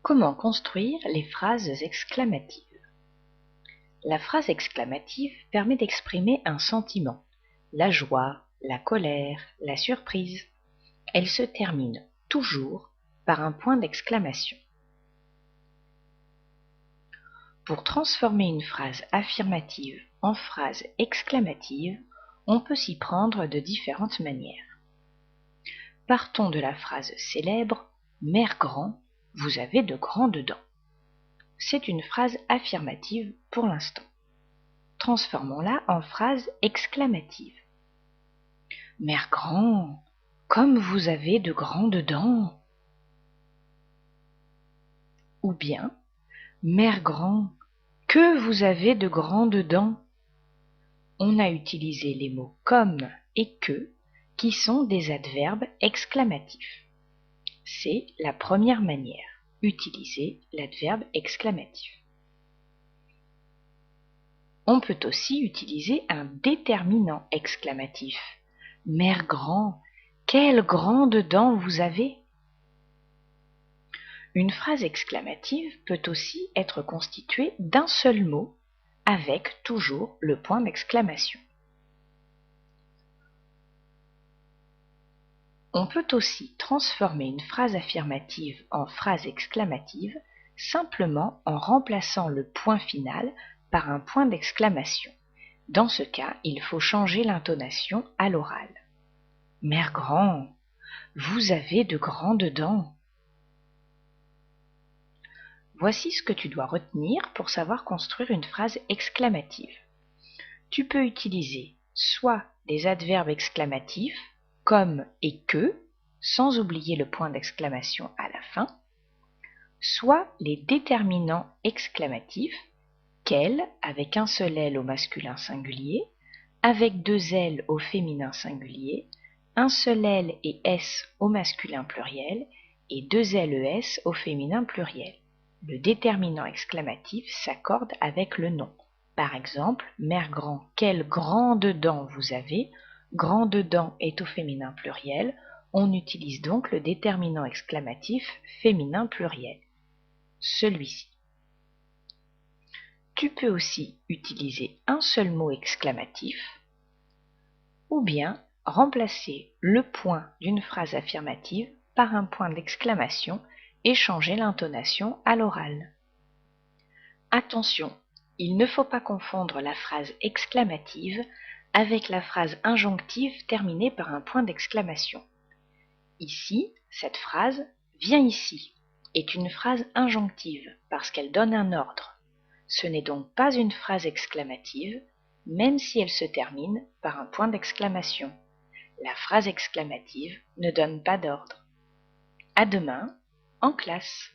Comment construire les phrases exclamatives? La phrase exclamative permet d'exprimer un sentiment, la joie, la colère, la surprise. Elle se termine toujours par un point d'exclamation. Pour transformer une phrase affirmative en phrase exclamative, on peut s'y prendre de différentes manières. Partons de la phrase célèbre « Mère grand, vous avez de grandes dents ». C'est une phrase affirmative pour l'instant. Transformons-la en phrase exclamative. Mère grand, comme vous avez de grandes dents. Ou bien, Mère grand, que vous avez de grandes dents. On a utilisé les mots comme et que qui sont des adverbes exclamatifs. C'est la première manière, utiliser l'adverbe exclamatif. On peut aussi utiliser un déterminant exclamatif. Mère grand, quelles grandes dents vous avez! Une phrase exclamative peut aussi être constituée d'un seul mot, avec toujours le point d'exclamation. On peut aussi transformer une phrase affirmative en phrase exclamative simplement en remplaçant le point final par un point d'exclamation. Dans ce cas, il faut changer l'intonation à l'oral. Mère grand, vous avez de grandes dents. Voici ce que tu dois retenir pour savoir construire une phrase exclamative. Tu peux utiliser soit des adverbes exclamatifs, comme et que, sans oublier le point d'exclamation à la fin, soit les déterminants exclamatifs, quel avec un seul L au masculin singulier, avec deux L au féminin singulier, un seul L et S au masculin pluriel et deux LES au féminin pluriel. Le déterminant exclamatif s'accorde avec le nom. Par exemple, Mère grand, quelles grandes dents vous avez. Grandes dents est au féminin pluriel. On utilise donc le déterminant exclamatif féminin pluriel. Celui-ci. Tu peux aussi utiliser un seul mot exclamatif ou bien remplacer le point d'une phrase affirmative par un point d'exclamation et changer l'intonation à l'oral. Attention, il ne faut pas confondre la phrase exclamative avec la phrase injonctive terminée par un point d'exclamation. Ici, cette phrase « viens ici » est une phrase injonctive parce qu'elle donne un ordre. Ce n'est donc pas une phrase exclamative, même si elle se termine par un point d'exclamation. La phrase exclamative ne donne pas d'ordre. À demain, en classe.